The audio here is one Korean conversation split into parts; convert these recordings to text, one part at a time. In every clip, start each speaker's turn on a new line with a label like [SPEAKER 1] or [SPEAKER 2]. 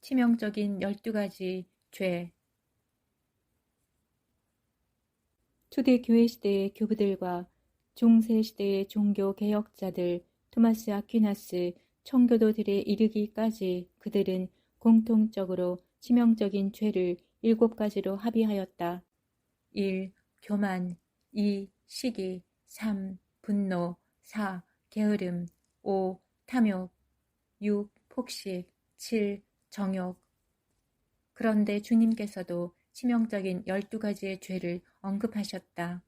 [SPEAKER 1] 치명적인 12가지 죄. 초대교회 시대의 교부들과 중세시대의 종교개혁자들 토마스 아퀴나스 청교도들에 이르기까지 그들은 공통적으로 치명적인 죄를 7가지로 합의하였다. 1. 교만 2. 시기 3. 분노 4. 게으름 5. 탐욕 6. 폭식 7. 정욕. 그런데 주님께서도 치명적인 12가지의 죄를 언급하셨다.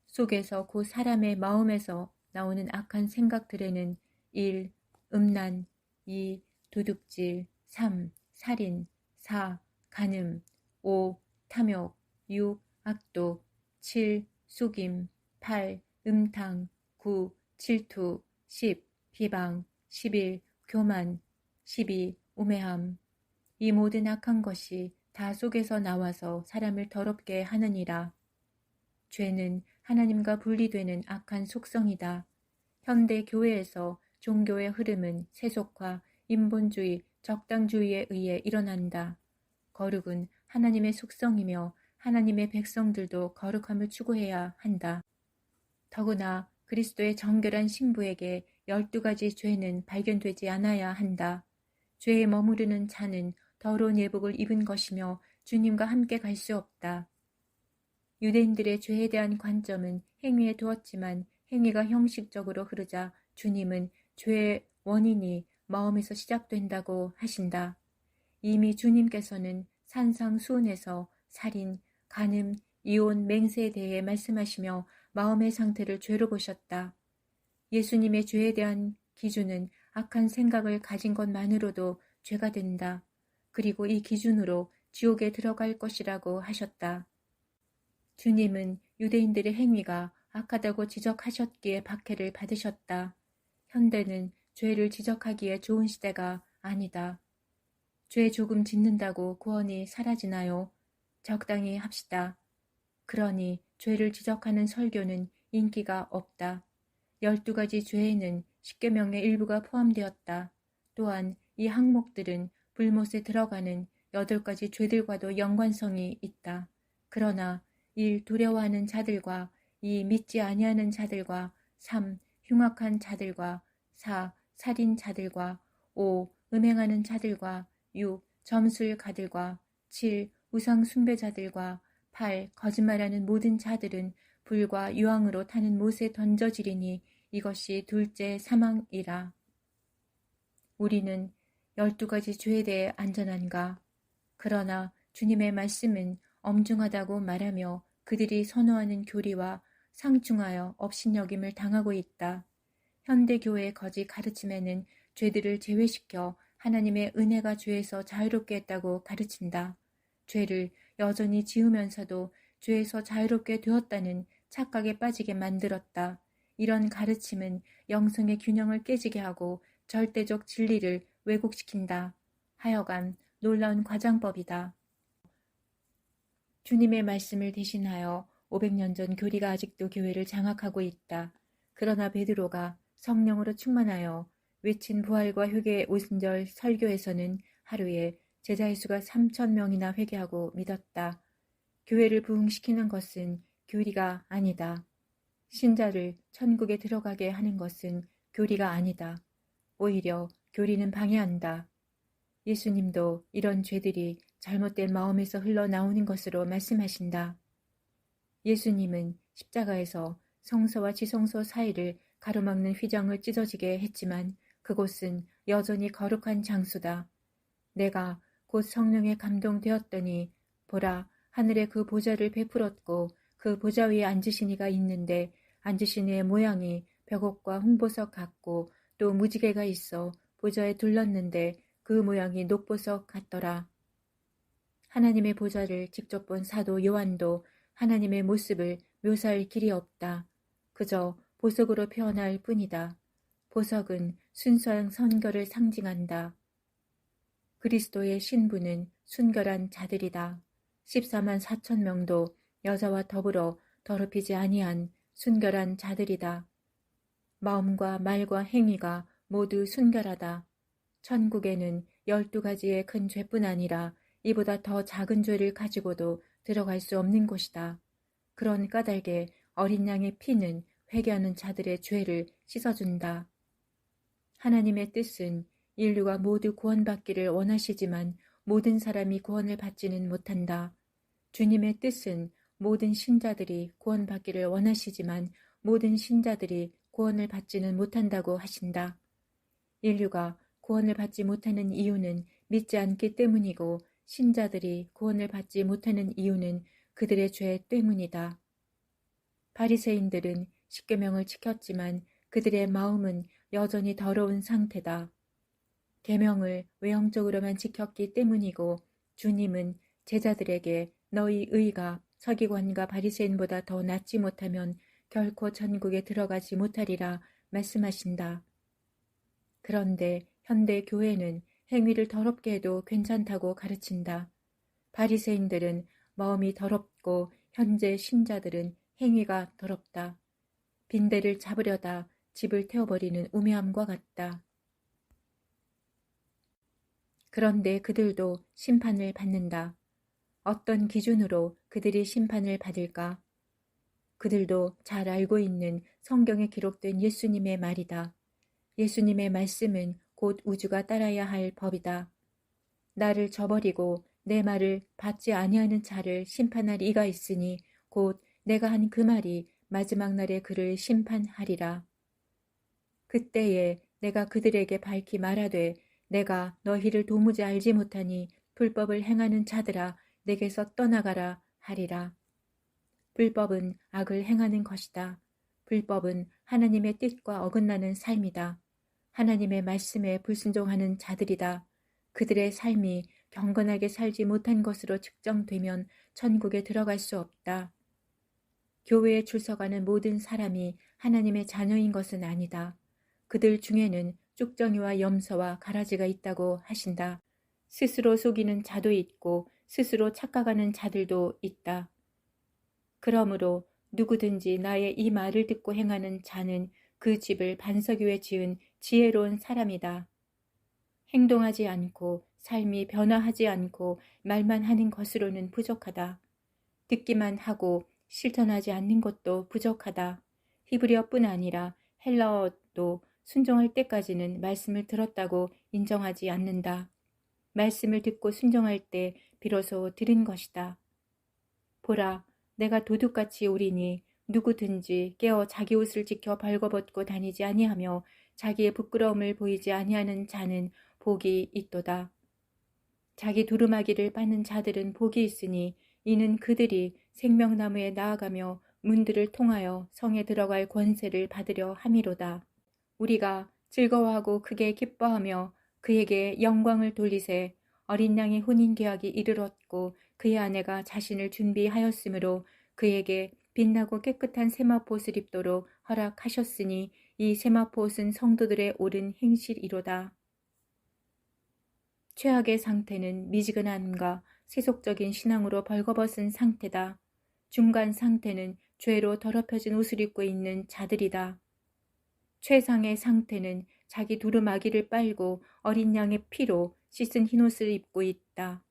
[SPEAKER 1] 속에서 그 사람의 마음에서 나오는 악한 생각들에는 1. 음란 2. 도둑질 3. 살인 4. 간음 5. 탐욕 6. 악독 7. 속임 8. 음탕 9. 질투 10. 비방 11. 교만 12. 우매함. 이 모든 악한 것이 다 속에서 나와서 사람을 더럽게 하느니라. 죄는 하나님과 분리되는 악한 속성이다. 현대 교회에서 종교의 흐름은 세속화, 인본주의, 적당주의에 의해 일어난다. 거룩은 하나님의 속성이며 하나님의 백성들도 거룩함을 추구해야 한다. 더구나 그리스도의 정결한 신부에게 12가지 죄는 발견되지 않아야 한다. 죄에 머무르는 자는 더러운 예복을 입은 것이며 주님과 함께 갈 수 없다. 유대인들의 죄에 대한 관점은 행위에 두었지만 행위가 형식적으로 흐르자 주님은 죄의 원인이 마음에서 시작된다고 하신다. 이미 주님께서는 산상수훈에서 살인, 간음, 이혼, 맹세에 대해 말씀하시며 마음의 상태를 죄로 보셨다. 예수님의 죄에 대한 기준은 악한 생각을 가진 것만으로도 죄가 된다. 그리고 이 기준으로 지옥에 들어갈 것이라고 하셨다. 주님은 유대인들의 행위가 악하다고 지적하셨기에 박해를 받으셨다. 현대는 죄를 지적하기에 좋은 시대가 아니다. 죄 조금 짓는다고 구원이 사라지나요? 적당히 합시다. 그러니 죄를 지적하는 설교는 인기가 없다. 12가지 죄에는 십계명의 일부가 포함되었다. 또한 이 항목들은 불못에 들어가는 8가지 죄들과도 연관성이 있다. 그러나 1. 두려워하는 자들과 2. 믿지 아니하는 자들과 3. 흉악한 자들과 4. 살인자들과 5. 음행하는 자들과 6. 점술가들과 7. 우상 숭배자들과 8. 거짓말하는 모든 자들은 불과 유황으로 타는 못에 던져지리니 이것이 둘째 사망이라. 우리는 12가지 죄에 대해 안전한가? 그러나 주님의 말씀은 엄중하다고 말하며 그들이 선호하는 교리와 상충하여 업신여김을 당하고 있다. 현대교회의 거짓 가르침에는 죄들을 제외시켜 하나님의 은혜가 죄에서 자유롭게 했다고 가르친다. 죄를 여전히 지으면서도 죄에서 자유롭게 되었다는 착각에 빠지게 만들었다. 이런 가르침은 영성의 균형을 깨지게 하고 절대적 진리를 왜곡시킨다. 하여간 놀라운 과장법이다. 주님의 말씀을 대신하여 500년 전 교리가 아직도 교회를 장악하고 있다. 그러나 베드로가 성령으로 충만하여 외친 부활과 회개의 오순절 설교에서는 하루에 제자의 수가 3,000명이나 회개하고 믿었다. 교회를 부흥시키는 것은 교리가 아니다. 신자를 천국에 들어가게 하는 것은 교리가 아니다. 오히려 교리는 방해한다. 예수님도 이런 죄들이 잘못된 마음에서 흘러나오는 것으로 말씀하신다. 예수님은 십자가에서 성소와 지성소 사이를 가로막는 휘장을 찢어지게 했지만 그곳은 여전히 거룩한 장소다. 내가 곧 성령에 감동되었더니 보라 하늘에 그 보좌를 베풀었고 그 보좌 위에 앉으신 이가 있는데 앉으신 이의 모양이 벽옥과 홍보석 같고 또 무지개가 있어 보좌에 둘렀는데 그 모양이 녹보석 같더라. 하나님의 보좌를 직접 본 사도 요한도 하나님의 모습을 묘사할 길이 없다. 그저 보석으로 표현할 뿐이다. 보석은 순수한 선결을 상징한다. 그리스도의 신부는 순결한 자들이다. 14만 4천 명도 여자와 더불어 더럽히지 아니한 순결한 자들이다. 마음과 말과 행위가 모두 순결하다. 천국에는 12가지의 큰 죄뿐 아니라 이보다 더 작은 죄를 가지고도 들어갈 수 없는 곳이다. 그런 까닭에 어린 양의 피는 회개하는 자들의 죄를 씻어준다. 하나님의 뜻은 인류가 모두 구원받기를 원하시지만 모든 사람이 구원을 받지는 못한다. 주님의 뜻은 모든 신자들이 구원받기를 원하시지만 모든 신자들이 구원을 받지는 못한다고 하신다. 인류가 구원을 받지 못하는 이유는 믿지 않기 때문이고 신자들이 구원을 받지 못하는 이유는 그들의 죄 때문이다. 바리새인들은 십계명을 지켰지만 그들의 마음은 여전히 더러운 상태다. 계명을 외형적으로만 지켰기 때문이고 주님은 제자들에게 너희 의가 서기관과 바리새인보다 더 낫지 못하면 결코 천국에 들어가지 못하리라 말씀하신다. 그런데 현대 교회는 행위를 더럽게 해도 괜찮다고 가르친다. 바리새인들은 마음이 더럽고 현재 신자들은 행위가 더럽다. 빈대를 잡으려다 집을 태워버리는 우매함과 같다. 그런데 그들도 심판을 받는다. 어떤 기준으로 그들이 심판을 받을까? 그들도 잘 알고 있는 성경에 기록된 예수님의 말이다. 예수님의 말씀은 곧 우주가 따라야 할 법이다. 나를 저버리고 내 말을 받지 아니하는 자를 심판할 이가 있으니 곧 내가 한 그 말이 마지막 날에 그를 심판하리라. 그때에 내가 그들에게 밝히 말하되 내가 너희를 도무지 알지 못하니 불법을 행하는 자들아 내게서 떠나가라 하리라. 불법은 악을 행하는 것이다. 불법은 하나님의 뜻과 어긋나는 삶이다. 하나님의 말씀에 불순종하는 자들이다. 그들의 삶이 경건하게 살지 못한 것으로 측정되면 천국에 들어갈 수 없다. 교회에 출석하는 모든 사람이 하나님의 자녀인 것은 아니다. 그들 중에는 쭉정이와 염소와 가라지가 있다고 하신다. 스스로 속이는 자도 있고 스스로 착각하는 자들도 있다. 그러므로 누구든지 나의 이 말을 듣고 행하는 자는 그 집을 반석 위에 지은 지혜로운 사람이다. 행동하지 않고 삶이 변화하지 않고 말만 하는 것으로는 부족하다. 듣기만 하고 실천하지 않는 것도 부족하다. 히브리어뿐 아니라 헬라어도 순종할 때까지는 말씀을 들었다고 인정하지 않는다. 말씀을 듣고 순종할 때 비로소 들은 것이다. 보라, 내가 도둑같이 오리니 누구든지 깨어 자기 옷을 지켜 벌거벗고 다니지 아니하며 자기의 부끄러움을 보이지 아니하는 자는 복이 있도다. 자기 두루마기를 빠는 자들은 복이 있으니 이는 그들이 생명나무에 나아가며 문들을 통하여 성에 들어갈 권세를 받으려 함이로다. 우리가 즐거워하고 크게 기뻐하며 그에게 영광을 돌리세. 어린 양의 혼인계약이 이르렀고 그의 아내가 자신을 준비하였으므로 그에게 빛나고 깨끗한 세마포옷을 입도록 허락하셨으니 이 세마포옷은 성도들의 옳은 행실이로다. 최악의 상태는 미지근함과 세속적인 신앙으로 벌거벗은 상태다. 중간 상태는 죄로 더럽혀진 옷을 입고 있는 자들이다. 최상의 상태는 자기 두루마기를 빨고 어린 양의 피로 씻은 흰옷을 입고 있다.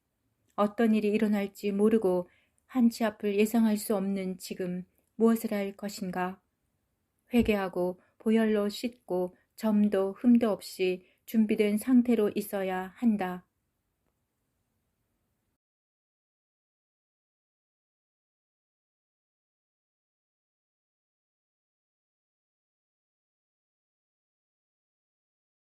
[SPEAKER 1] 어떤 일이 일어날지 모르고 한치 앞을 예상할 수 없는 지금 무엇을 할 것인가? 회개하고 보혈로 씻고 점도 흠도 없이 준비된 상태로 있어야 한다.